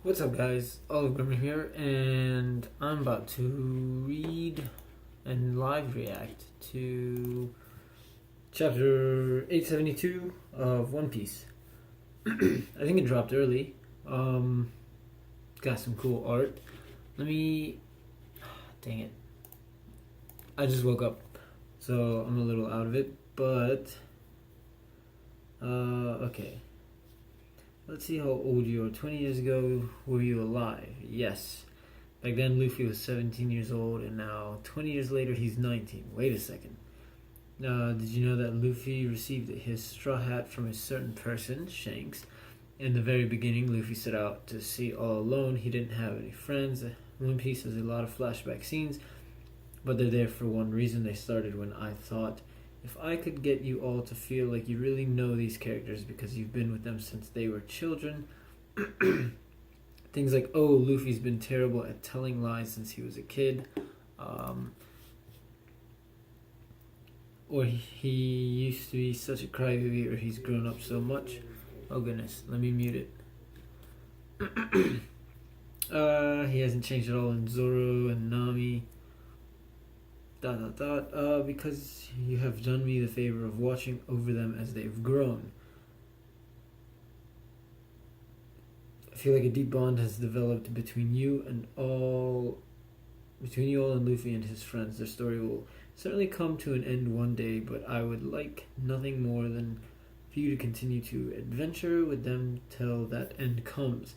What's up, guys? OliveGrummer here, and I'm about to read and live react to chapter 872 of One Piece. I think it dropped early. Got some cool art. Let me. Dang it. I just woke up, so I'm a little out of it, but. Okay. Let's see how old you are. 20 years ago, were you alive? Yes. Back then, Luffy was 17 years old, and now, 20 years later, he's 19. Wait a second. Did you know that Luffy received his straw hat from a certain person, Shanks? In the very beginning, Luffy set out to sea all alone. He didn't have any friends. One Piece has a lot of flashback scenes, but they're there for one reason. They started when I thought, if I could get you all to feel like you really know these characters because you've been with them since they were children. Things like, oh, Luffy's been terrible at telling lies since he was a kid. Or he used to be such a crybaby, or he's grown up so much. Oh goodness, let me mute it. He hasn't changed at all in Zoro and Nami. Because you have done me the favor of watching over them as they've grown. I feel like a deep bond has developed between you all and Luffy and his friends. Their story will certainly come to an end one day, but I would like nothing more than for you to continue to adventure with them till that end comes.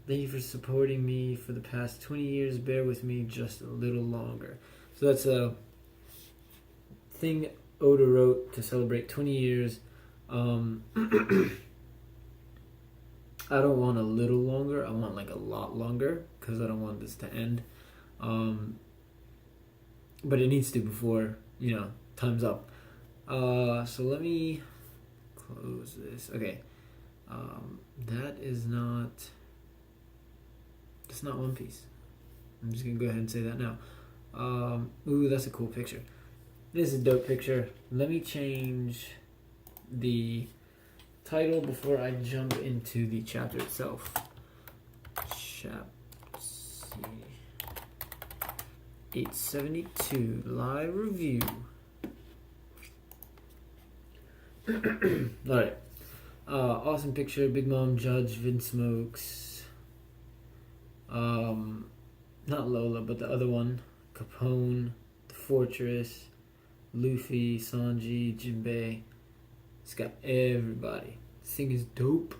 Thank you for supporting me for the past 20 years. Bear with me just a little longer. So that's a thing Oda wrote to celebrate 20 years. I don't want a little longer. I want like a lot longer because I don't want this to end. But it needs to before, time's up. So let me close this. Okay. That's not One Piece. I'm just going to go ahead and say that now. Ooh, that's a cool picture. This is a dope picture. Let me change the title before I jump into the chapter itself. Chapter 872 live review. Alright. Awesome picture. Big Mom, Judge, Vince Smokes. Not Lola, but the other one. Capone, the Fortress, Luffy, Sanji, Jinbei. It's got everybody. This thing is dope.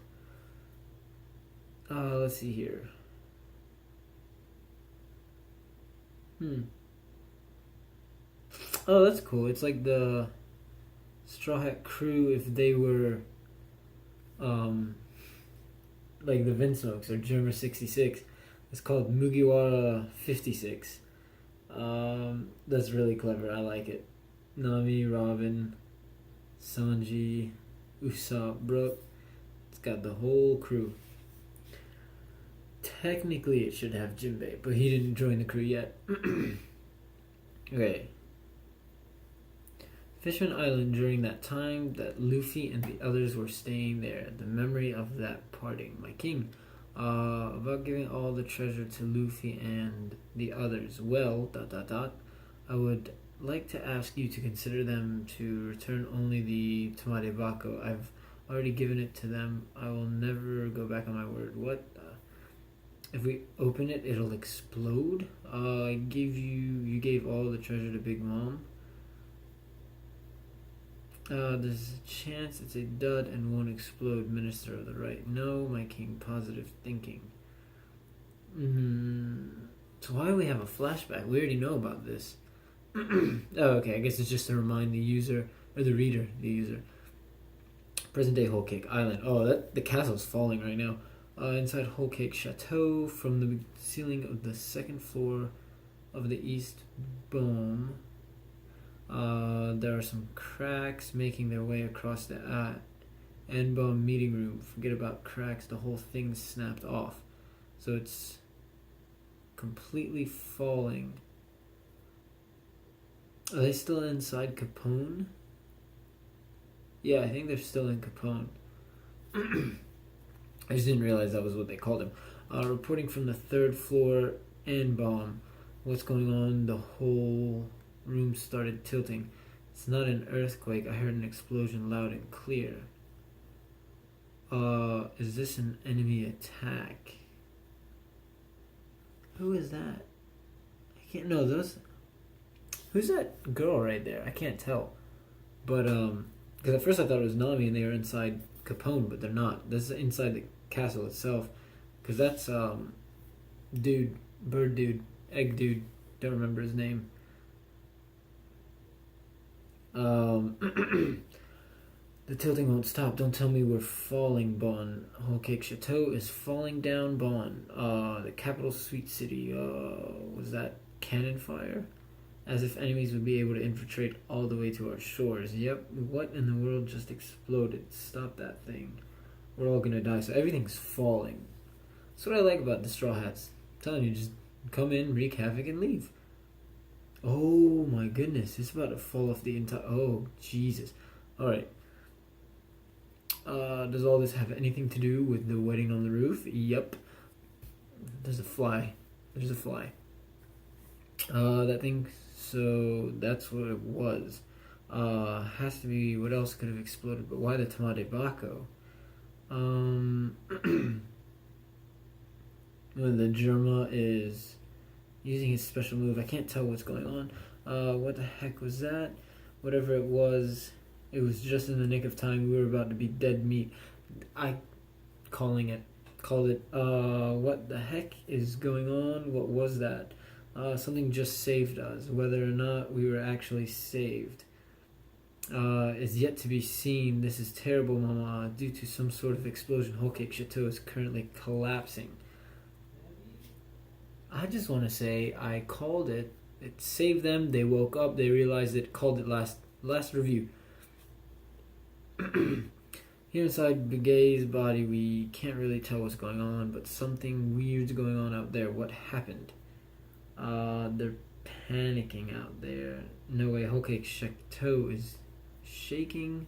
Let's see here. Oh, that's cool. It's like the Straw Hat crew if they were like the Vince Smokes or Germer 66. It's called Mugiwara 56. That's really clever. I like it. Nami, Robin, Sanji, Usopp, Brook. It's got the whole crew. Technically, it should have Jinbei, but he didn't join the crew yet. Okay. Fishman Island during that time that Luffy and the others were staying there. The memory of that parting. My king. About giving all the treasure to Luffy and the others. Well, I would like to ask you to consider them to return only the Tamade Bako. I've already given it to them. I will never go back on my word. What? If we open it, it'll explode? You gave all the treasure to Big Mom. There's a chance it's a dud and won't explode. Minister of the Right. No, my king. Positive thinking. So why do we have a flashback? We already know about this. Oh, okay. I guess it's just to remind the user, or the reader, the user. Present day Whole Cake Island. Oh, the castle's falling right now. Inside Whole Cake Chateau, from the ceiling of the second floor of the East Dome. There are some cracks making their way across the Anbum meeting room. Forget about cracks, the whole thing snapped off. So it's completely falling. Are they still inside Capone? Yeah, I think they're still in Capone. I just didn't realize that was what they called him. Reporting from the third floor and bomb. What's going on? The whole room started tilting. It's not an earthquake. I heard an explosion loud and clear. Is this an enemy attack? Who is that? I can't know those. Who's that girl right there? I can't tell. But because at first I thought it was Nami and they were inside Capone, but they're not. This is inside the castle itself. Because that's dude, bird dude, egg dude. Don't remember his name. The tilting won't stop. Don't tell me we're falling, Bon. Whole Cake Chateau is falling down, Bon. The capital sweet city. Was that cannon fire? As if enemies would be able to infiltrate all the way to our shores. Yep. What in the world just exploded? Stop that thing. We're all gonna die. So everything's falling. That's what I like about the Straw Hats. I'm telling you, just come in, wreak havoc, and leave. Oh my goodness. It's about to fall off the entire... Oh, Jesus. Alright. Does all this have anything to do with the wedding on the roof? Yep. There's a fly. There's a fly. That thing... So, that's what it was. Has to be... What else could have exploded? But why the Tamade Bako? When the Germa is using his special move. I can't tell what's going on. What the heck was that? Whatever it was just in the nick of time. We were about to be dead meat. Called it. What the heck is going on? What was that? Something just saved us. Whether or not we were actually saved is yet to be seen. This is terrible, Mama. Due to some sort of explosion, Whole Cake Chateau is currently collapsing. I just want to say I called it. It saved them. They woke up. They realized it. Called it last review. Here inside Begay's body, we can't really tell what's going on, but something weird's going on out there. What happened? They're panicking out there. No way. Whole Cake Chateau is shaking.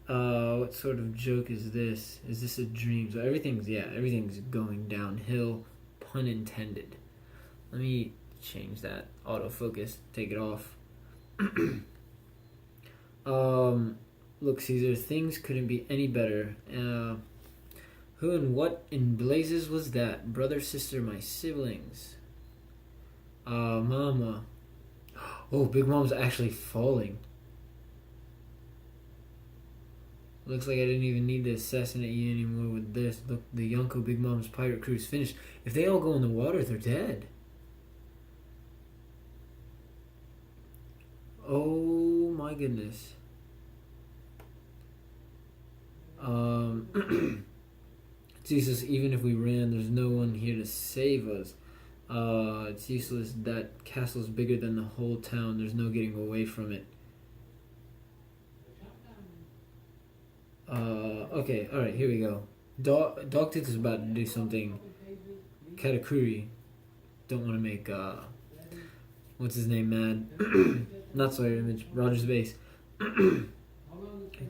What sort of joke is this? Is this a dream? So everything's going downhill. Pun intended. Let me change that autofocus. Take it off. Look, Caesar, things couldn't be any better. Who and what in blazes was that? Brother, sister, my siblings. Mama. Oh, Big Mom's actually falling. Looks like I didn't even need to assassinate you anymore with this. Look, the Yonko Big Mom's pirate crew's finished. If they all go in the water, they're dead. Oh my goodness. It's useless. Even if we ran, there's no one here to save us. It's useless. That castle's bigger than the whole town. There's no getting away from it. Okay, alright, here we go. Dogtooth is about to do something Katakuri. Don't want to make, what's his name mad? Not Sawyer Image, Roger's base.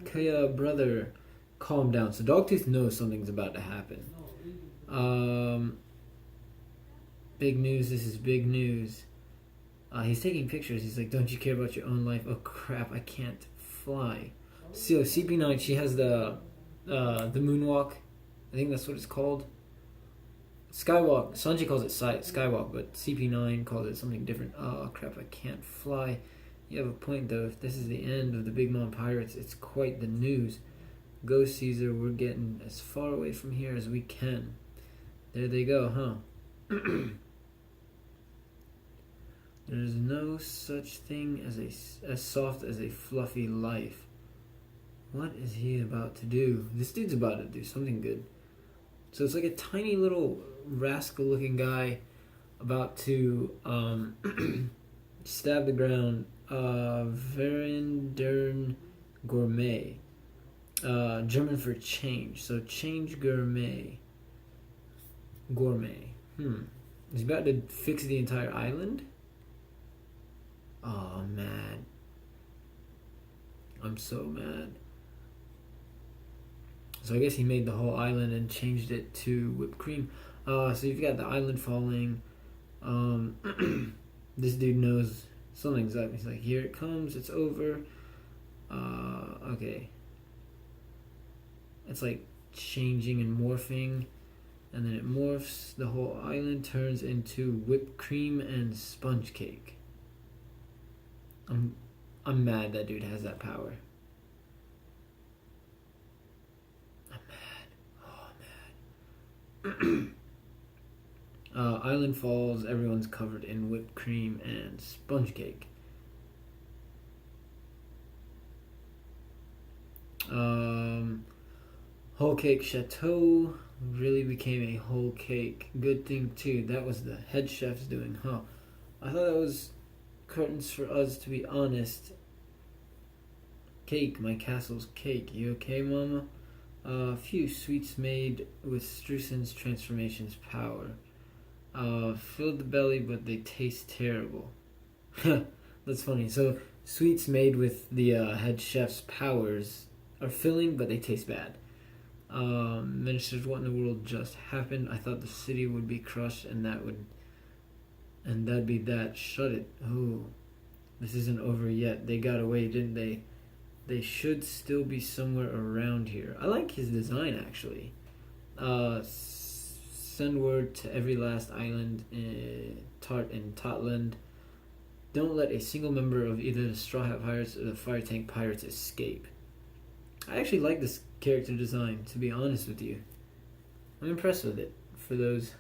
Kaya, brother, calm down. So Dogtooth knows something's about to happen. Big news, this is big news. He's taking pictures. He's like, don't you care about your own life? Oh crap, I can't fly. So CP9, she has the moonwalk. I think that's what it's called. Skywalk. Sanji calls it Skywalk, but CP9 calls it something different. Oh crap, I can't fly. You have a point though. If this is the end of the Big Mom Pirates, it's quite the news. Go Caesar, we're getting as far away from here as we can. There they go, huh? There's no such thing as soft as a fluffy life. What is he about to do? This dude's about to do something good. So it's like a tiny little rascal-looking guy about to stab the ground. Verendern Gourmet. German for change. So change gourmet. Gourmet. He's about to fix the entire island? Oh, mad. I'm so mad. So I guess he made the whole island and changed it to whipped cream. So you've got the island falling. This dude knows something's up. He's like, here it comes, it's over. Okay. It's like changing and morphing. And then it morphs. The whole island turns into whipped cream and sponge cake. I'm mad that dude has that power. I'm mad. Island falls. Everyone's covered in whipped cream and sponge cake. Whole cake chateau really became a whole cake. Good thing too. That was the head chef's doing, huh? I thought that was curtains for us, to be honest. Cake, my castle's cake. You okay, mama? Few sweets made with Strusen's transformation's power. Filled the belly, but they taste terrible. That's funny. So, sweets made with the head chef's powers are filling, but they taste bad. Ministers, what in the world just happened? I thought the city would be crushed, and that'd be that. Shut it. Oh, this isn't over yet. They got away, didn't they? They should still be somewhere around here. I like his design, actually. Send word to every last island in Totland. Don't let a single member of either the Straw Hat Pirates or the Fire Tank Pirates escape. I actually like this character design, to be honest with you. I'm impressed with it, for those.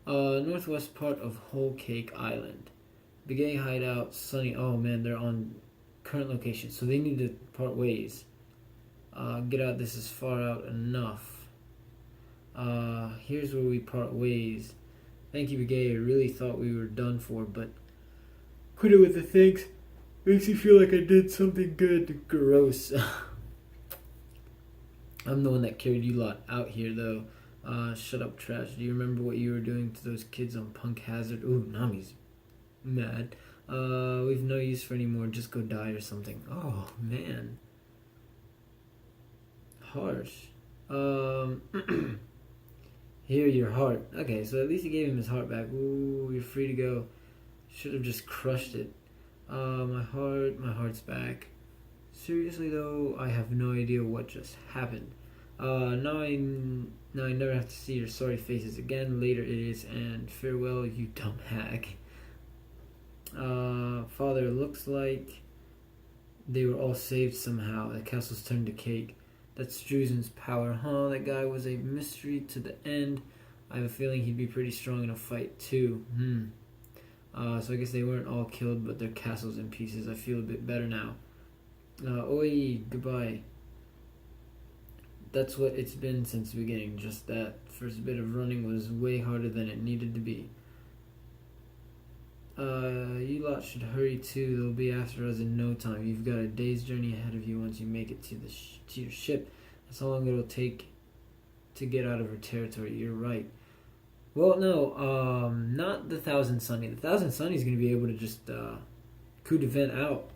Northwest part of Whole Cake Island. Begay hideout, Sunny. Oh man, they're on current location, so they need to part ways. Get out, this is far out enough. Here's where we part ways. Thank you, Begay. I really thought we were done for, but quit it with the thanks. Makes me feel like I did something good. Gross. I'm the one that carried you lot out here, though. Shut up, trash. Do you remember what you were doing to those kids on Punk Hazard? Ooh, Nami's mad. We've no use for any more. Just go die or something. Oh, man. Harsh. Here, your heart. Okay, so at least he gave him his heart back. Ooh, you're free to go. Should have just crushed it. My heart's back. Seriously though, I have no idea what just happened. Now I never have to see your sorry faces again. Later it is, and farewell, you dumb hag. Father, looks like they were all saved somehow. The castle's turned to cake. That's Strusen's power, huh? That guy was a mystery to the end. I have a feeling he'd be pretty strong in a fight too. So I guess they weren't all killed, but their castle's in pieces. I feel a bit better now. Oi, goodbye. That's what it's been since the beginning. Just that first bit of running was way harder than it needed to be. You lot should hurry too. They'll be after us in no time. You've got a day's journey ahead of you once you make it to your ship. That's how long it'll take to get out of her territory. You're right. Well, no, not the Thousand Sunny. The Thousand Sunny's going to be able to just coup de vent out.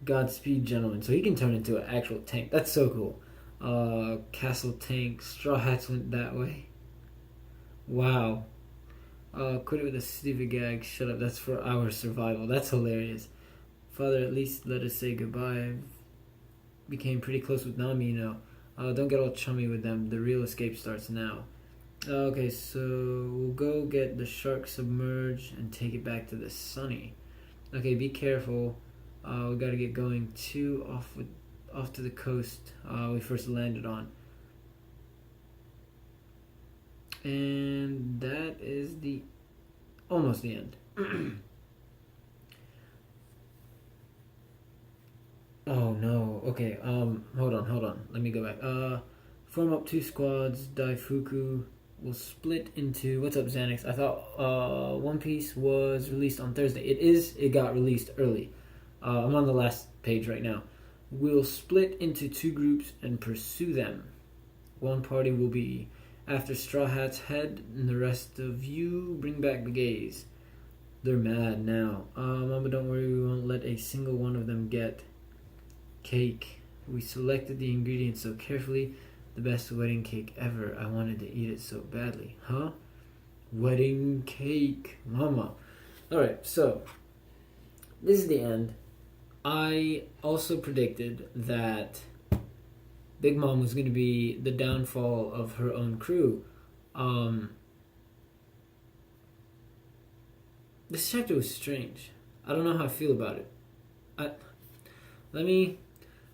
Godspeed, gentlemen. So he can turn into an actual tank. That's so cool. Castle tank. Straw Hats went that way. Wow. Quit it with a stupid gag. Shut up. That's for our survival. That's hilarious. Father, at least let us say goodbye. I became pretty close with Nami, you know. Don't get all chummy with them. The real escape starts now. Okay, so we'll go get the shark submerged and take it back to the Sunny. Okay, be careful. We gotta get going too, off to the coast we first landed on. And that is almost the end. Oh no. Okay. Hold on. Let me go back. Form up 2 squads. Daifuku will split into. What's up, Xanax? I thought One Piece was released on Thursday. It is. It got released early. I'm on the last page right now. We'll split into 2 groups and pursue them. One party will be after Straw Hat's head, and the rest of you bring back the gaze. They're mad now. Mama, don't worry, we won't let a single one of them get cake. We selected the ingredients so carefully. The best wedding cake ever. I wanted to eat it so badly. Huh? Wedding cake. Mama. Alright, so this is the end. I also predicted that Big Mom was going to be the downfall of her own crew. This chapter was strange. I don't know how I feel about it.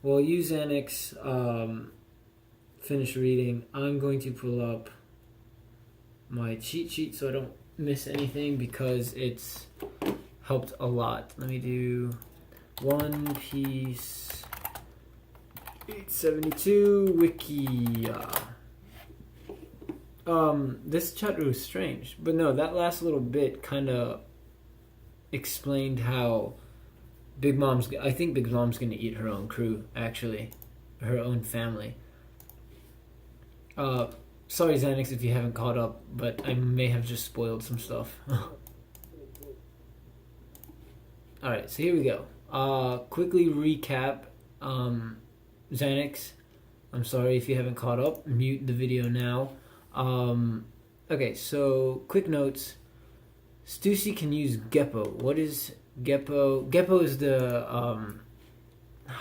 While you, Xanax, finish reading, I'm going to pull up my cheat sheet so I don't miss anything because it's helped a lot. Let me do One Piece 872 Wiki. This chapter was strange, but no, that last little bit kind of explained how I think Big Mom's gonna eat her own crew, actually, her own family. Sorry, Xanax, if you haven't caught up, but I may have just spoiled some stuff. Alright, so here we go. Quickly recap, Xanax, I'm sorry if you haven't caught up, mute the video now. Okay, so, quick notes. Stussy can use Geppo. What is Geppo? Geppo is the,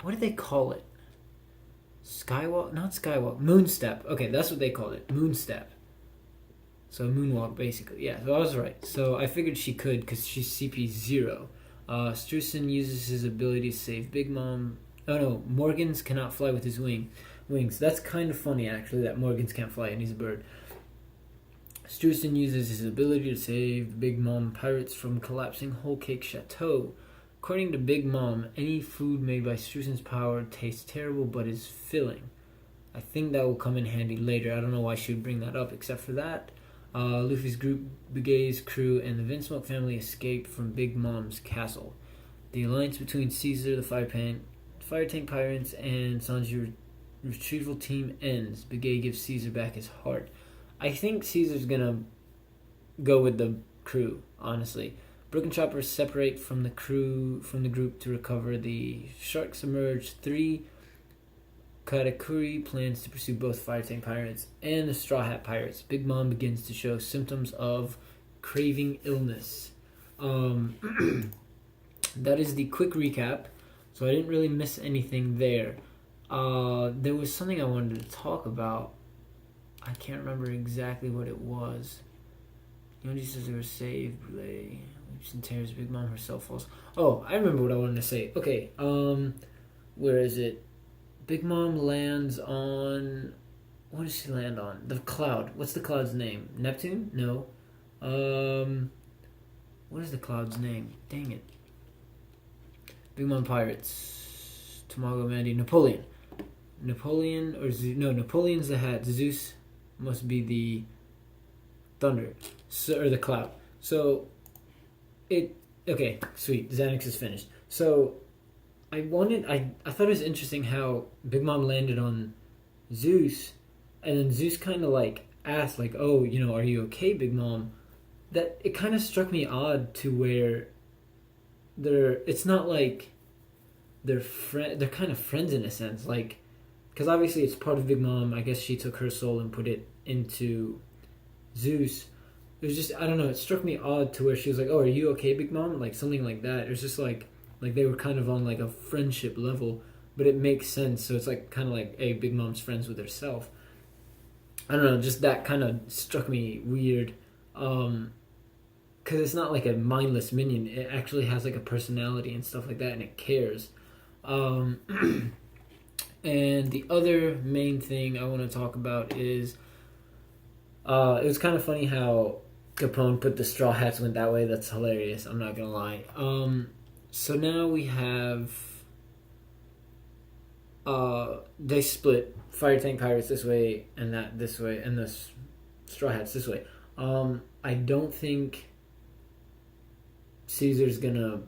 what do they call it? Skywalk? Not Skywalk. Moonstep. Okay, that's what they called it. Moonstep. So moonwalk, basically. Yeah, so I was right. So I figured she could because she's CP 0. Strusen uses his ability to save Big Mom. Oh no, Morgans cannot fly with his wings. That's kind of funny, actually, that Morgans can't fly and he's a bird. Strusen uses his ability to save Big Mom pirates from collapsing Whole Cake Chateau. According to Big Mom, any food made by Strusen's power tastes terrible but is filling. I think that will come in handy later. I don't know why she would bring that up except for that. Luffy's group, Begay's crew, and the Vinsmoke family escape from Big Mom's castle. The alliance between Caesar, the Fire Tank Pirates, and Sanji's retrieval team ends. Begay gives Caesar back his heart. I think Caesar's gonna go with the crew, honestly. Brook and Chopper separate from the group to recover the sharks emerge. 3 Katakuri plans to pursue both Fire Tank Pirates and the Straw Hat Pirates. Big Mom begins to show symptoms of craving illness. That is the quick recap. So I didn't really miss anything there. There was something I wanted to talk about. I can't remember exactly what it was. Yonji says they were saved. Relay. Leaps and tears. Big Mom herself falls. Oh, I remember what I wanted to say. Okay, where is it? Big Mom lands on... What does she land on? The cloud. What's the cloud's name? Neptune? No. What is the cloud's name? Dang it. Big Mom Pirates. Tamago Mandy. Napoleon. Napoleon or Zeus? No, Napoleon's the hat. Zeus must be the thunder. So, or the cloud. So, okay, sweet. Xanax is finished. So, I thought it was interesting how Big Mom landed on Zeus, and then Zeus kind of like asked, like, oh, are you okay, Big Mom? That it kind of struck me odd to where it's not like they're kind of friends in a sense, like, because obviously it's part of Big Mom. I guess she took her soul and put it into Zeus. It was just, I don't know, it struck me odd to where she was like, oh, are you okay, Big Mom? Like, something like that. It was just like they were kind of on like a friendship level, but it makes sense. So it's like kind of like, hey, Big Mom's friends with herself. I don't know, just that kind of struck me weird. Because it's not like a mindless minion. It actually has like a personality and stuff like that, and it cares. And the other main thing I want to talk about is it was kind of funny how Capone put the Straw Hats went that way. That's hilarious. I'm not gonna lie. So now we have they split Fire Tank Pirates this way and that this way, and the Straw Hats this way. I don't think Caesar's gonna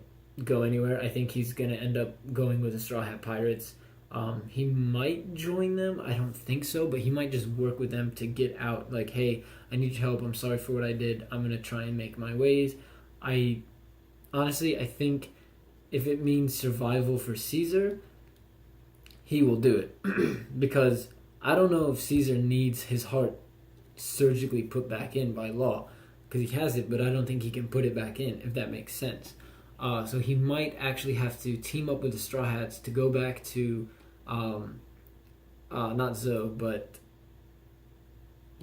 go anywhere. I think he's gonna end up going with the Straw Hat Pirates. He might join them. I don't think so, but he might just work with them to get out. Like, hey, I need your help. I'm sorry for what I did. I'm gonna try and make my ways. I think if it means survival for Caesar, he will do it. Because I don't know if Caesar needs his heart surgically put back in by law, because he has it, but I don't think he can put it back in, if that makes sense. So he might actually have to team up with the Straw Hats to go back to, not Zoe, but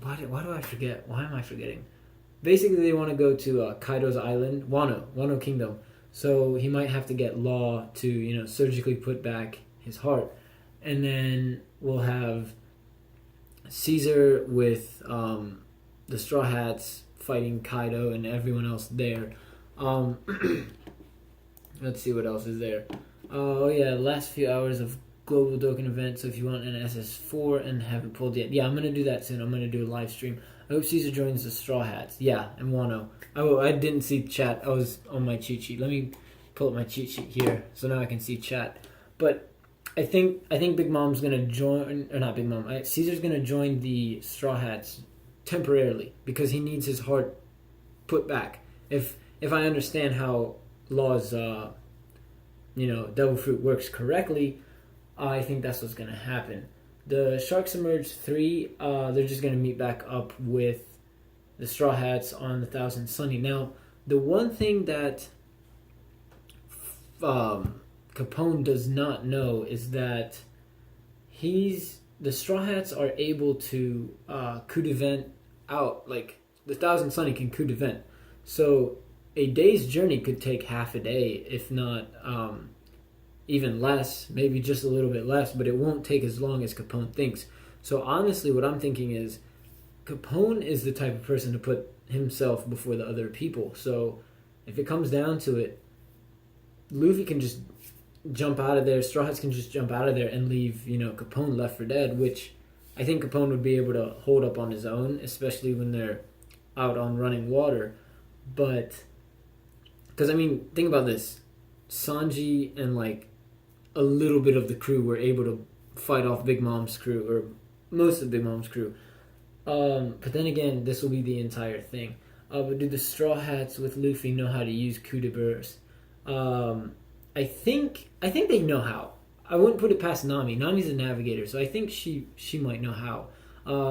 why do I forget? Why am I forgetting? Basically, they want to go to Kaido's island, Wano Kingdom. So he might have to get Law to, surgically put back his heart. And then we'll have Caesar with the Straw Hats fighting Kaido and everyone else there. Let's see what else is there. Oh yeah, last few hours of Global Dokkan event. So if you want an SS4 and haven't pulled yet, yeah, I'm gonna do that soon. I'm gonna do a live stream. I hope Caesar joins the Straw Hats. Yeah, and Wano. I didn't see chat. I was on my cheat sheet. Let me pull up my cheat sheet here so now I can see chat. But I think Big Mom's gonna join, or not Big Mom. Caesar's gonna join the Straw Hats temporarily because he needs his heart put back. If I understand how Law's devil fruit works correctly, I think that's what's gonna happen. The Sharks Emerge 3, they're just gonna meet back up with the Straw Hats on the Thousand Sunny. Now, the one thing that Capone does not know is that the Straw Hats are able to coup d'event out, like the Thousand Sunny can coup d'event. So a day's journey could take half a day, if not even less, maybe just a little bit less, but it won't take as long as Capone thinks. So honestly, what I'm thinking is Capone is the type of person to put himself before the other people. So if it comes down to it, Luffy can just jump out of there, Straw Hats can just jump out of there and leave, Capone left for dead, which I think Capone would be able to hold up on his own, especially when they're out on running water. But, because, think about this. Sanji and, a little bit of the crew were able to fight off Big Mom's crew, or most of Big Mom's crew. But then again, this will be the entire thing. But do the Straw Hats with Luffy know how to use coup de burst? I think they know how. I wouldn't put it past Nami. Nami's a navigator, so I think she might know how.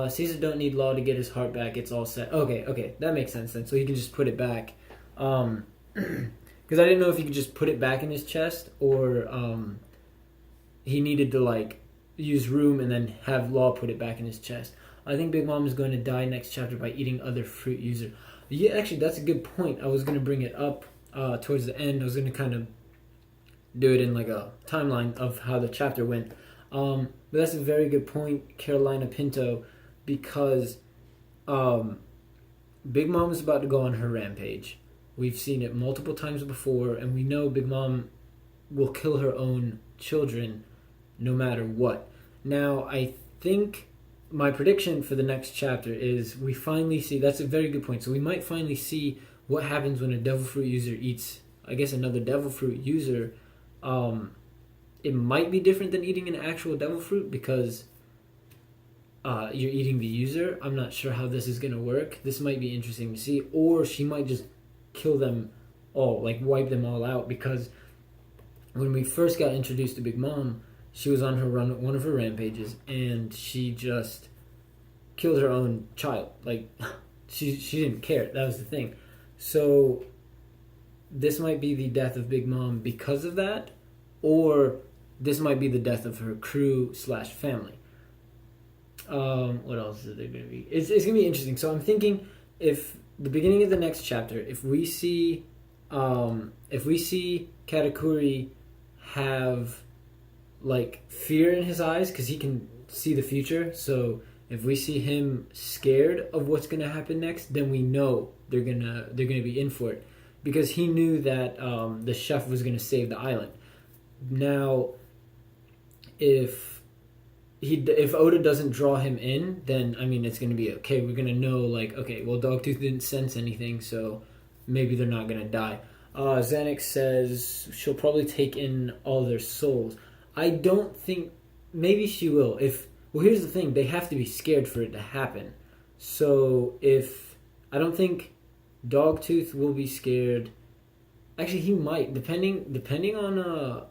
Caesar don't need Law to get his heart back. It's all set. Okay, that makes sense then. So he can just put it back. Because I didn't know if he could just put it back in his chest, or he needed to use room and then have Law put it back in his chest. I think Big Mom is going to die next chapter by eating other fruit user. Yeah, actually, that's a good point. I was going to bring it up towards the end. I was going to kind of do it in a timeline of how the chapter went. But that's a very good point, Carolina Pinto, because Big Mom is about to go on her rampage. We've seen it multiple times before, and we know Big Mom will kill her own children no matter what. Now, I think my prediction for the next chapter is we finally see, that's a very good point, so we might finally see what happens when a devil fruit user eats, another devil fruit user. It might be different than eating an actual devil fruit because you're eating the user. I'm not sure how this is going to work. This might be interesting to see. Or she might just kill them all, wipe them all out, because when we first got introduced to Big Mom, she was on one of her rampages, and she just killed her own child. She didn't care. That was the thing. So this might be the death of Big Mom because of that, or this might be the death of her crew / family. What else is there going to be? It's going to be interesting. So I'm thinking, if the beginning of the next chapter, if we see Katakuri have fear in his eyes because he can see the future, so if we see him scared of what's going to happen next, then we know they're gonna be in for it, because he knew that the chef was going to save the island. Now, if Oda doesn't draw him in, then it's going to be okay. We're going to know okay, well, Dogtooth didn't sense anything, so maybe they're not going to die. Xanax says she'll probably take in all their souls. I don't think maybe she will. Well, here's the thing: they have to be scared for it to happen. So I don't think Dogtooth will be scared. Actually, he might, depending on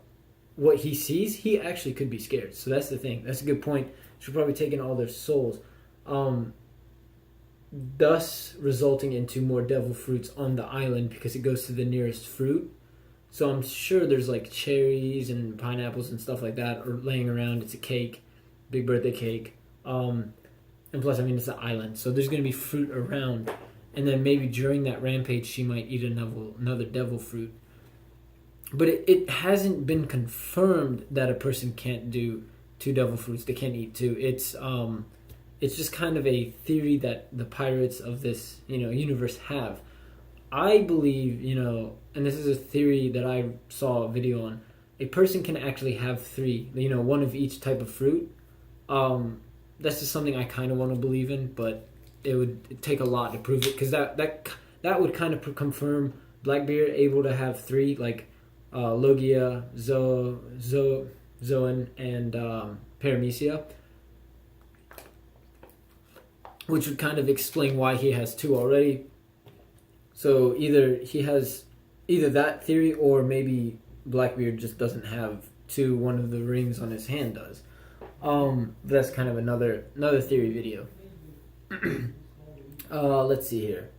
what he sees. He actually could be scared. So that's the thing. That's a good point. She'll probably take in all their souls, thus resulting into more devil fruits on the island because it goes to the nearest fruit. So I'm sure there's like cherries and pineapples and stuff like that or laying around. It's a cake, big birthday cake. And plus, I mean, it's an island, so there's going to be fruit around. And then maybe during that rampage, she might eat another devil fruit. But it hasn't been confirmed that a person can't do 2 devil fruits. They can't eat 2. It's just kind of a theory that the pirates of this, universe have. I believe, and this is a theory that I saw a video on, a person can actually have 3, one of each type of fruit. That's just something I kind of want to believe in, but it would take a lot to prove it, because that would kind of confirm Blackbeard able to have 3, like Logia, Zoan, and Paramecia, which would kind of explain why he has 2 already. So either he has that theory, or maybe Blackbeard just doesn't have 2. One of the rings on his hand does. That's kind of another theory video. Let's see here.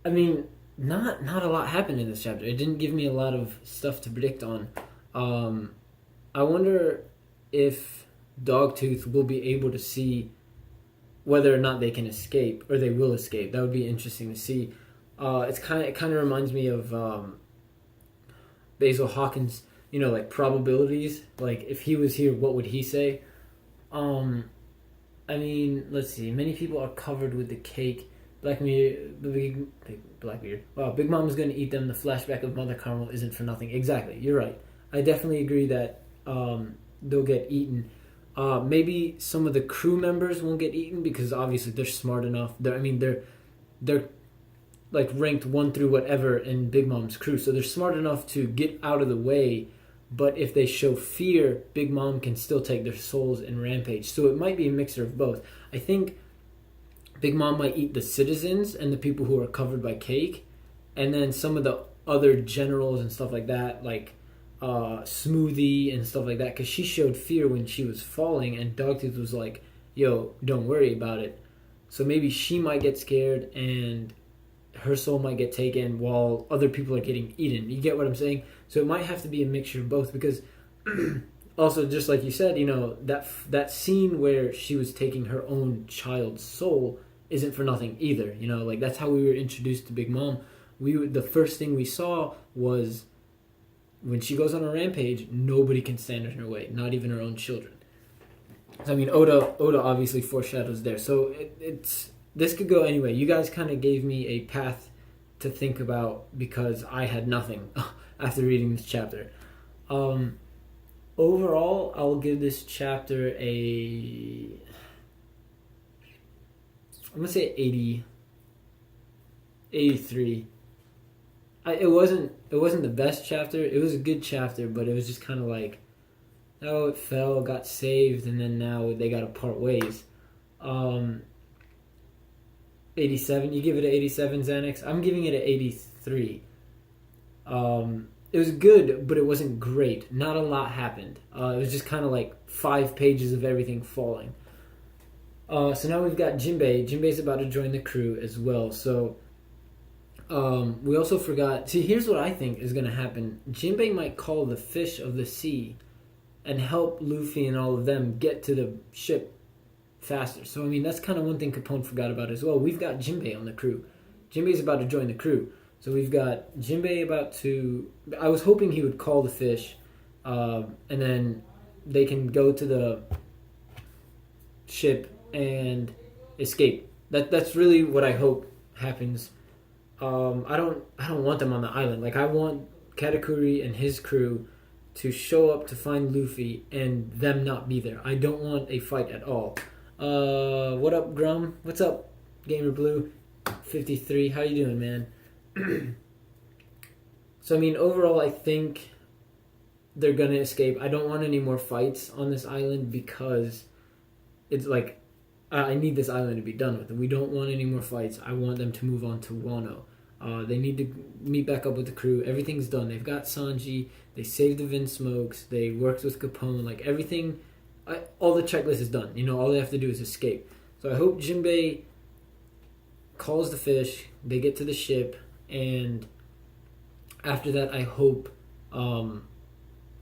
I mean, not a lot happened in this chapter. It didn't give me a lot of stuff to predict on. I wonder if Dogtooth will be able to see whether or not they can escape, or they will escape. That would be interesting to see. It kind of reminds me of Basil Hawkins, like probabilities. Like if he was here, what would he say? I mean, let's see. Many people are covered with the cake. Blackbeard. Wow, Big Mom's gonna eat them. The flashback of Mother Carmel isn't for nothing. Exactly, you're right. I definitely agree that they'll get eaten. Maybe some of the crew members won't get eaten because obviously they're smart enough. They're like ranked 1 through whatever in Big Mom's crew, so they're smart enough to get out of the way. But if they show fear, Big Mom can still take their souls and rampage. So it might be a mixture of both. I think Big Mom might eat the citizens and the people who are covered by cake, and then some of the other generals and stuff like that, like Smoothie and stuff like that, because she showed fear when she was falling, and Dogtooth was like, yo, don't worry about it. So maybe she might get scared and her soul might get taken while other people are getting eaten. You get what I'm saying? So it might have to be a mixture of both, because also, just like you said, that scene where she was taking her own child's soul isn't for nothing either. Like that's how we were introduced to Big Mom. The first thing we saw was when she goes on a rampage, nobody can stand in her way, not even her own children. So, I mean, Oda obviously foreshadows there. So this could go anyway. You guys kind of gave me a path to think about because I had nothing after reading this chapter. Overall, I'll give this chapter I'm going to say 80, 83. It wasn't the best chapter. It was a good chapter, but it was just kind of like, oh, it fell, got saved, and then now they got to part ways. 87. You give it an 87, Xanax? I'm giving it an 83. It was good, but it wasn't great. Not a lot happened. It was just kind of like 5 pages of everything falling. So now we've got Jinbei. Jinbei's about to join the crew as well. So we also forgot. See, here's what I think is going to happen. Jinbei might call the fish of the sea and help Luffy and all of them get to the ship faster. So, I mean, that's kind of one thing Capone forgot about as well. We've got Jinbei on the crew. Jinbei's about to join the crew. So we've got Jinbei about to... I was hoping he would call the fish, and then they can go to the ship and escape. That's really what I hope happens. I don't want them on the island. Like, I want Katakuri and his crew to show up to find Luffy and them not be there. I don't want a fight at all. What up, Grum? What's up, Gamer Blue 53? How you doing, man? So, I mean, overall, I think they're gonna escape. I don't want any more fights on this island because it's like I need this island to be done with. We don't want any more fights. I want them to move on to Wano. They need to meet back up with the crew. Everything's done. They've got Sanji. They saved the Vin Smokes. They worked with Capone. Like everything, all the checklist is done. You know, all they have to do is escape. So I hope Jinbei calls the fish. They get to the ship, and after that, I hope.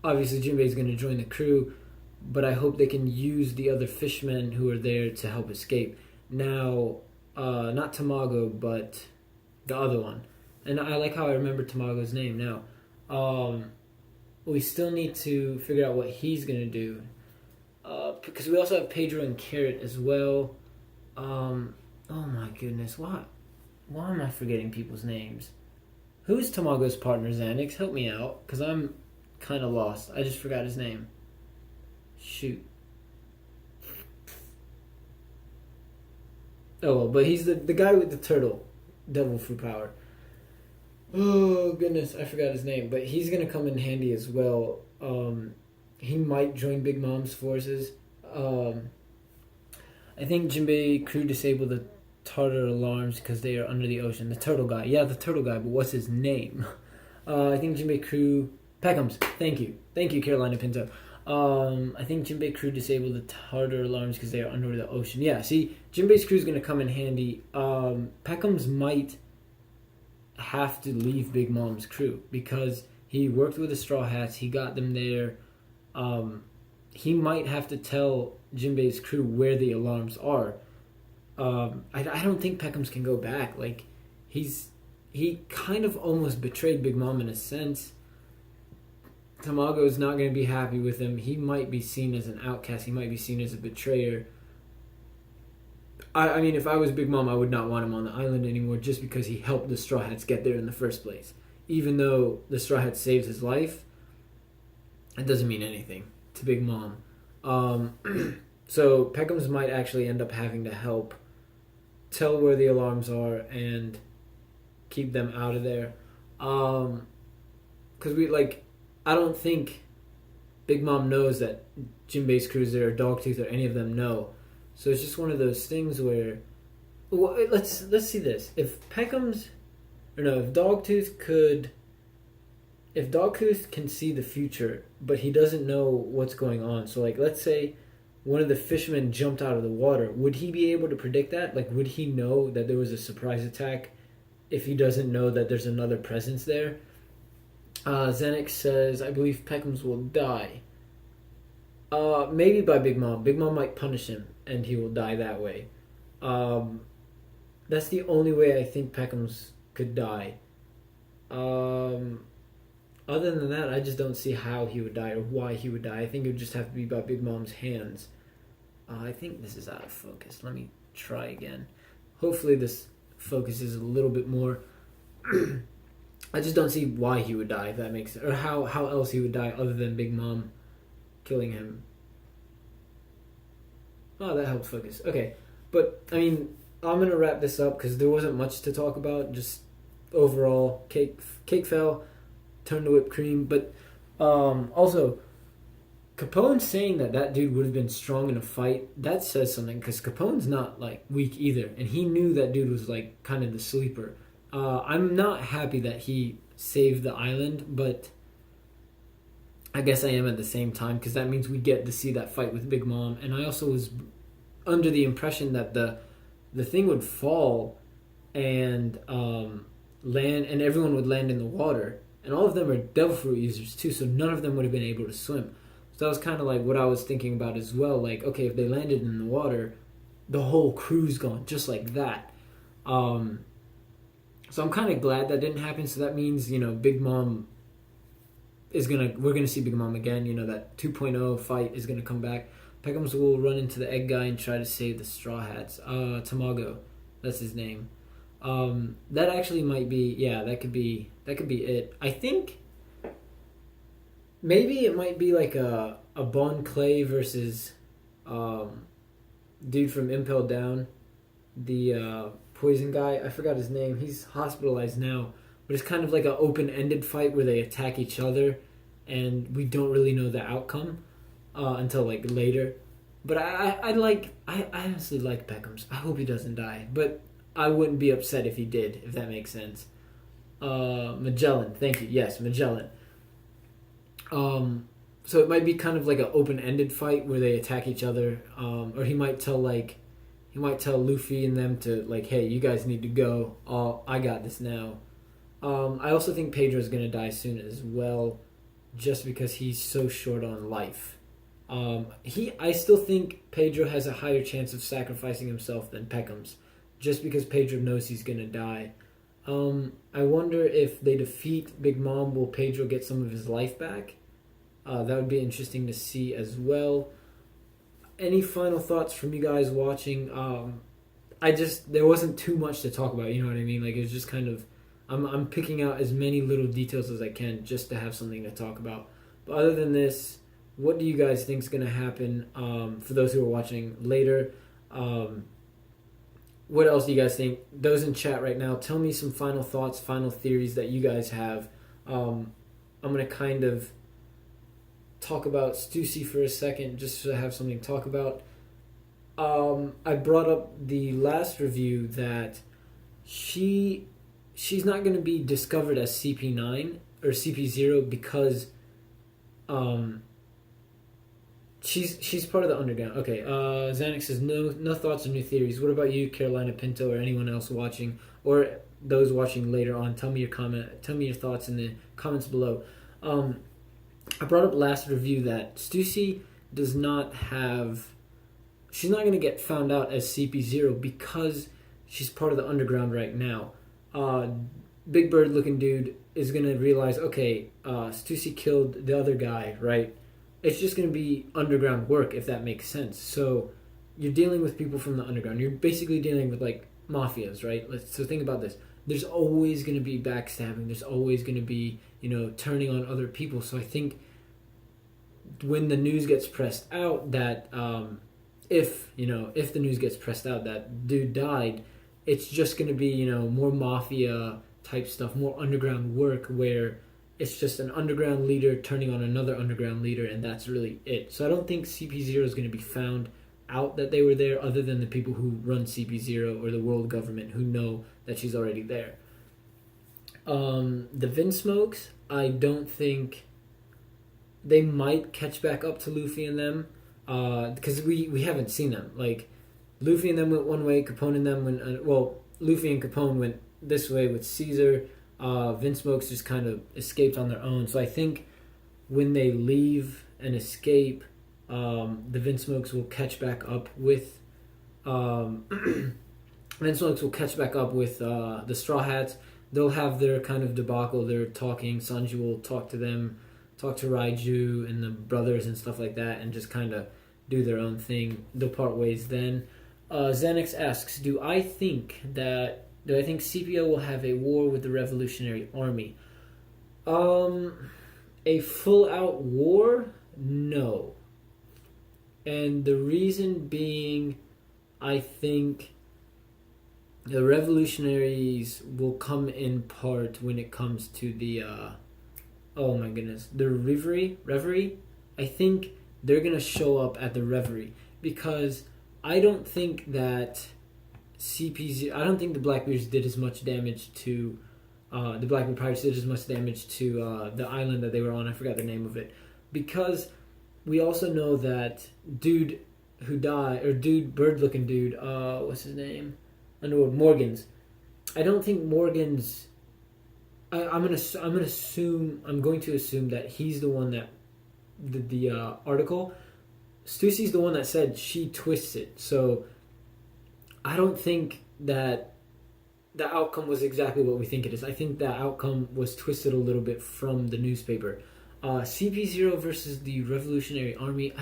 Obviously, Jinbei is going to join the crew, but I hope they can use the other fishmen who are there to help escape. Now, not Tamago, but the other one. And I like how I remember Tamago's name now. We still need to figure out what he's going to do. Because we also have Pedro and Carrot as well. Oh my goodness, why am I forgetting people's names? Who is Tamago's partner, Xanax? Help me out, because I'm kind of lost. I just forgot his name. Shoot. Oh, well, but he's the guy with the turtle. Devil fruit power. Oh, goodness, I forgot his name. But he's going to come in handy as well. He might join Big Mom's forces. I think Jinbei crew disabled the Tartar alarms because they are under the ocean. The turtle guy. Yeah, the turtle guy, but what's his name? I think Jinbei crew... Peckhams. Thank you, Carolina Pinto. I think Jinbei crew disabled the Tartar alarms because they are under the ocean. Yeah, see, Jinbei's crew is going to come in handy. Peckhams might have to leave Big Mom's crew because he worked with the Straw Hats. He got them there. He might have to tell Jinbei's crew where the alarms are. I don't think Peckhams can go back. Like, he kind of almost betrayed Big Mom in a sense. Tamago's not going to be happy with him. He might be seen as an outcast. He might be seen as a betrayer. I mean, if I was Big Mom, I would not want him on the island anymore just because he helped the Straw Hats get there in the first place. Even though the Straw Hats saved his life, it doesn't mean anything to Big Mom. So Peckhams might actually end up having to help tell where the alarms are and keep them out of there. Because I don't think Big Mom knows that Jinbei's crew's there or Dogtooth or any of them know. So it's just one of those things where... Well, let's see this. If Dogtooth could... If Dogtooth can see the future, but he doesn't know what's going on. So, let's say one of the fishermen jumped out of the water. Would he be able to predict that? Would he know that there was a surprise attack if he doesn't know that there's another presence there? Xanax says, I believe Peckhams will die. Maybe by Big Mom. Big Mom might punish him, and he will die that way. That's the only way I think Peckhams could die. Other than that, I just don't see how he would die or why he would die. I think it would just have to be by Big Mom's hands. I think this is out of focus. Let me try again. Hopefully this focuses a little bit more. I just don't see why he would die, if that makes sense. Or how else he would die other than Big Mom killing him. Oh, that helps focus. Okay. But, I mean, I'm going to wrap this up because there wasn't much to talk about. Just overall, cake fell, turned to whipped cream. But also, Capone saying that dude would have been strong in a fight, that says something. Because Capone's not, weak either. And he knew that dude was, kind of the sleeper. I'm not happy that he saved the island, but I guess I am at the same time because that means we get to see that fight with Big Mom. And I also was under the impression that the thing would fall and land, and everyone would land in the water. And all of them are devil fruit users too, so none of them would have been able to swim. So that was kind of what I was thinking about as well. Okay, if they landed in the water, the whole crew's gone, just like that. So I'm kind of glad that didn't happen. So that means, Big Mom we're gonna see Big Mom again. That 2.0 fight is gonna come back. Peckhams will run into the egg guy and try to save the Straw Hats. Tamago, that's his name. That actually might be, that could be it. I think maybe it might be a Bon Clay versus dude from Impel Down, the poison guy. I forgot his name. He's hospitalized now, but it's kind of like an open-ended fight where they attack each other and we don't really know the outcome until like later. But I honestly like Peckham's. I hope he doesn't die, but I wouldn't be upset if he did, if that makes sense. Magellan, thank you. Yes, Magellan. So it might be kind of like an open-ended fight where they attack each other, or he might tell Luffy and them to like, hey, you guys need to go. I got this now. I also think Pedro's gonna die soon as well, just because he's so short on life. I still think Pedro has a higher chance of sacrificing himself than Peckham's, just because Pedro knows he's gonna die. I wonder if they defeat Big Mom, will Pedro get some of his life back? That would be interesting to see as well. Any final thoughts from you guys watching? There wasn't too much to talk about, you know what I mean? Like, it was just kind of, I'm picking out as many little details as I can just to have something to talk about. But other than this, what do you guys think is going to happen for those who are watching later? What else do you guys think? Those in chat right now, tell me some final thoughts, final theories that you guys have. I'm going to kind of talk about Stussy for a second, just to have something to talk about. I brought up the last review that she's not going to be discovered as CP9 or CP0 because she's part of the underground. Okay, Xanax says no thoughts or new theories. What about you, Carolina Pinto, or anyone else watching, or those watching later on? Tell me your thoughts in the comments below. I brought up last review that Stussy she's not going to get found out as CP0 because she's part of the underground right now. Big Bird looking dude is going to realize, okay, Stussy killed the other guy, right? It's just going to be underground work, if that makes sense. So you're dealing with people from the underground. You're basically dealing with like mafias, right? So think about this. There's always going to be backstabbing. There's always going to be, turning on other people. So I think when the news gets pressed out that if the news gets pressed out that dude died, it's just going to be, more mafia type stuff, more underground work where it's just an underground leader turning on another underground leader, and that's really it. So I don't think CP0 is going to be found out that they were there, other than the people who run CP0 or the world government who know that she's already there. The Vinsmokes, I don't think they might catch back up to Luffy and them, because we haven't seen them. Like, Luffy and them went one way, Capone and them went, Luffy and Capone went this way with Caesar. Vinsmokes just kind of escaped on their own. So I think when they leave and escape, the Vinsmokes will catch back up with the Straw Hats. They'll have their kind of debacle. They're talking. Sanji will talk to them, talk to Raiju and the brothers and stuff like that, and just kind of do their own thing. They'll part ways then. Xanax asks, do I think CPO will have a war with the Revolutionary Army? A full-out war? No. And the reason being, I think the revolutionaries will come in part when it comes to the, the Reverie? I think they're going to show up at the Reverie, because I don't think that I don't think the Blackbeards did as much damage to the Blackbeard Pirates did as much damage to the island that they were on. I forgot the name of it, because we also know that dude who died, or bird looking dude, what's his name? Underworld, Morgan's. I don't think Morgan's. I'm going to assume that he's the one that the article. Stussy's the one that said she twists it. So I don't think that the outcome was exactly what we think it is. I think the outcome was twisted a little bit from the newspaper. CP0 versus the Revolutionary Army,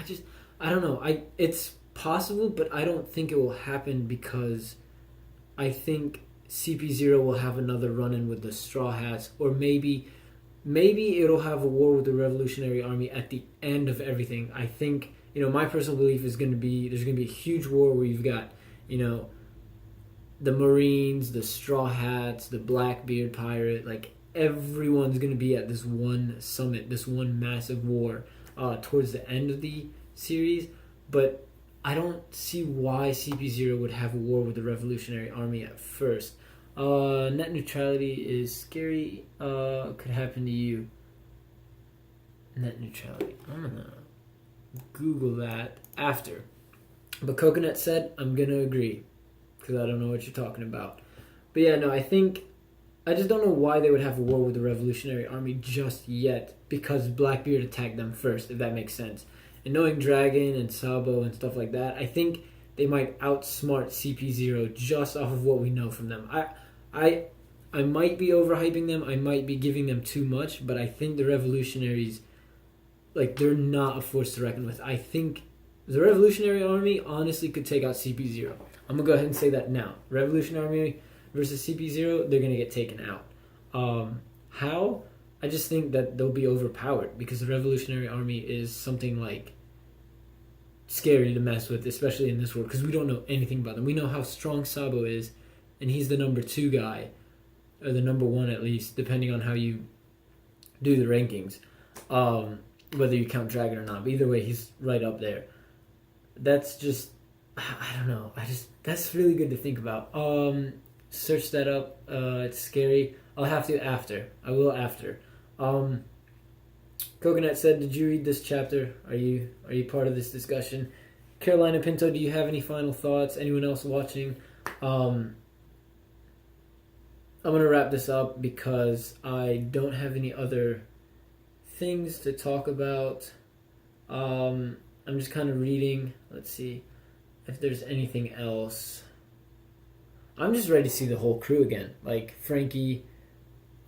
I don't know. It's possible, but I don't think it will happen, because I think CP0 will have another run-in with the Straw Hats, or maybe it'll have a war with the Revolutionary Army at the end of everything. I think, my personal belief is there's going to be a huge war where you've got, the Marines, the Straw Hats, the Blackbeard Pirate, like everyone's going to be at this one summit, this one massive war towards the end of the series. But I don't see why CP0 would have a war with the Revolutionary Army at first. Net neutrality is scary. Could happen to you. Net neutrality. I'm going to Google that after. But Coconut said, I'm going to agree. Because I don't know what you're talking about. But yeah, no, I just don't know why they would have a war with the Revolutionary Army just yet, because Blackbeard attacked them first, if that makes sense. And knowing Dragon and Sabo and stuff like that, I think they might outsmart CP0 just off of what we know from them. I might be overhyping them, I might be giving them too much, but I think the Revolutionaries, like, they're not a force to reckon with. I think the Revolutionary Army honestly could take out CP0. I'm going to go ahead and say that now. Revolutionary Army versus CP0, they're going to get taken out. How? I just think that they'll be overpowered because the Revolutionary Army is something like scary to mess with, especially in this world, because we don't know anything about them. We know how strong Sabo is, and he's the number 2 guy, or the number 1 at least, depending on how you do the rankings, whether you count Dragon or not. But either way, he's right up there. That's just, I don't know. That's really good to think about. Search that up. It's scary. I'll have to after. I will after. Coconut said, "Did you read this chapter? Are you part of this discussion?" Carolina Pinto, do you have any final thoughts? Anyone else watching? I'm gonna wrap this up because I don't have any other things to talk about. I'm just kind of reading. Let's see if there's anything else. I'm just ready to see the whole crew again. Like Frankie,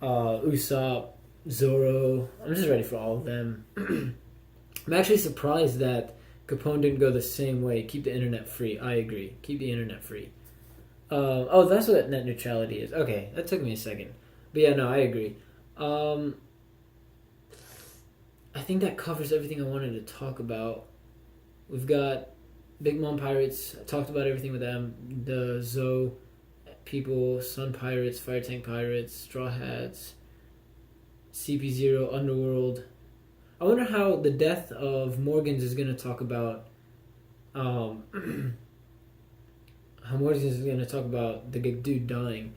Usopp, Zoro. I'm just ready for all of them. I'm actually surprised that Capone didn't go the same way. Keep the internet free. I agree. Keep the internet free. Oh, that's what net neutrality is. Okay, that took me a second. But yeah, no, I agree. I think that covers everything I wanted to talk about. We've got Big Mom Pirates. I talked about everything with them. The Zoe people, Sun Pirates, Fire Tank Pirates, Straw Hats, CP0, Underworld. I wonder how the death of Morgans is going to talk about how Morgans is going to talk about the dude dying.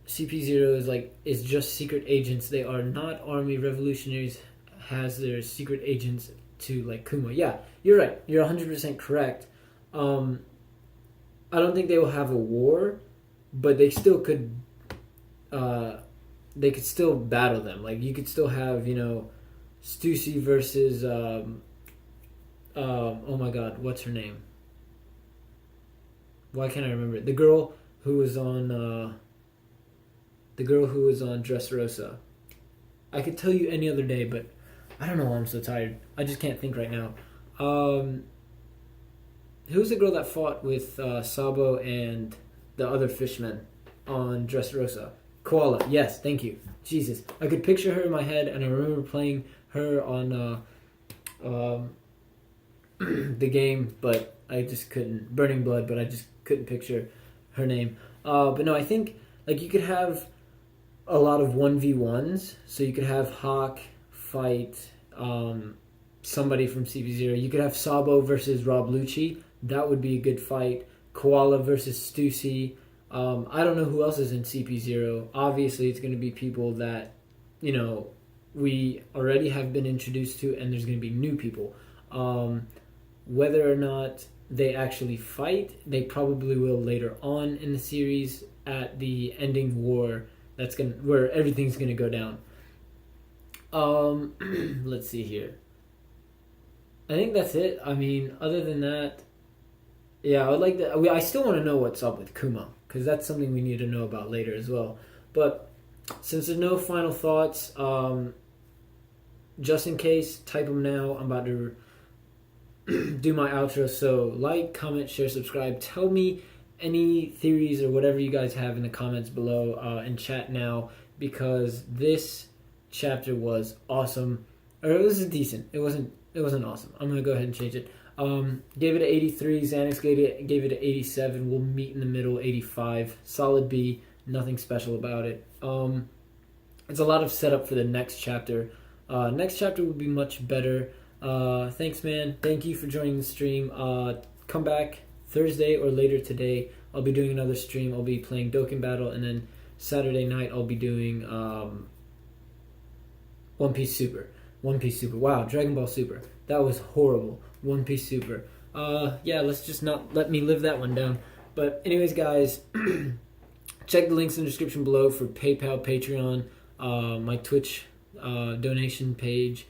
CP0 is just secret agents. They are not army. Revolutionaries has their secret agents to Kuma. Yeah, you're right. You're 100% correct. I don't think they will have a war, but they still could. They could still battle them. Like you could still have Stussy versus oh my god, what's her name? Why can't I remember it? The girl who was on Dressrosa. I could tell you any other day, but I don't know why I'm so tired. I just can't think right now. Who's the girl that fought with Sabo and the other fishmen on Dressrosa? Koala. Yes, thank you. Jesus. I could picture her in my head, and I remember playing her on the game, but I just couldn't. Burning Blood, but I just couldn't picture her name. But no, I think you could have a lot of 1v1s. So you could have Hawk fight somebody from CP0. You could have Sabo versus Rob Lucci. That would be a good fight. Koala versus Stussy. I don't know who else is in CP0. Obviously, it's going to be people that, we already have been introduced to, and there's going to be new people. Whether or not they actually fight, they probably will later on in the series at the ending war. Where everything's going to go down. Let's see here. I think that's it. I mean, other than that, yeah, I would like to. I still want to know what's up with Kuma, because that's something we need to know about later as well. But since there's no final thoughts, just in case, type them now. I'm about to do my outro. So like, comment, share, subscribe. Tell me any theories or whatever you guys have in the comments below and chat now, because this chapter was awesome. Or it was decent. It wasn't awesome. I'm gonna go ahead and change it. Gave it an 83. Xanax gave it an 87. We'll meet in the middle, 85. Solid B. Nothing special about it. It's a lot of setup for the next chapter. Next chapter will be much better. Thanks, man. Thank you for joining the stream. Come back Thursday or later today. I'll be doing another stream. I'll be playing Dokkan Battle, and then Saturday night I'll be doing One Piece Super. One Piece Super. Wow, Dragon Ball Super. That was horrible. One Piece Super. Yeah, let's just not let me live that one down. But anyways, guys, check the links in the description below for PayPal, Patreon, my Twitch donation page,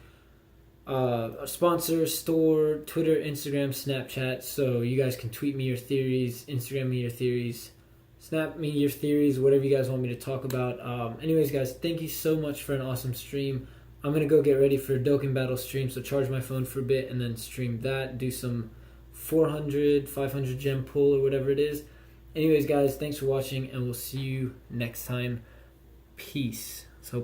sponsor, store, Twitter, Instagram, Snapchat, so you guys can tweet me your theories, Instagram me your theories, snap me your theories, whatever you guys want me to talk about. Anyways, guys, thank you so much for an awesome stream. I'm going to go get ready for a Dokkan Battle stream, so charge my phone for a bit and then stream that, do some 400, 500 gem pull or whatever it is. Anyways, guys, thanks for watching, and we'll see you next time. Peace. So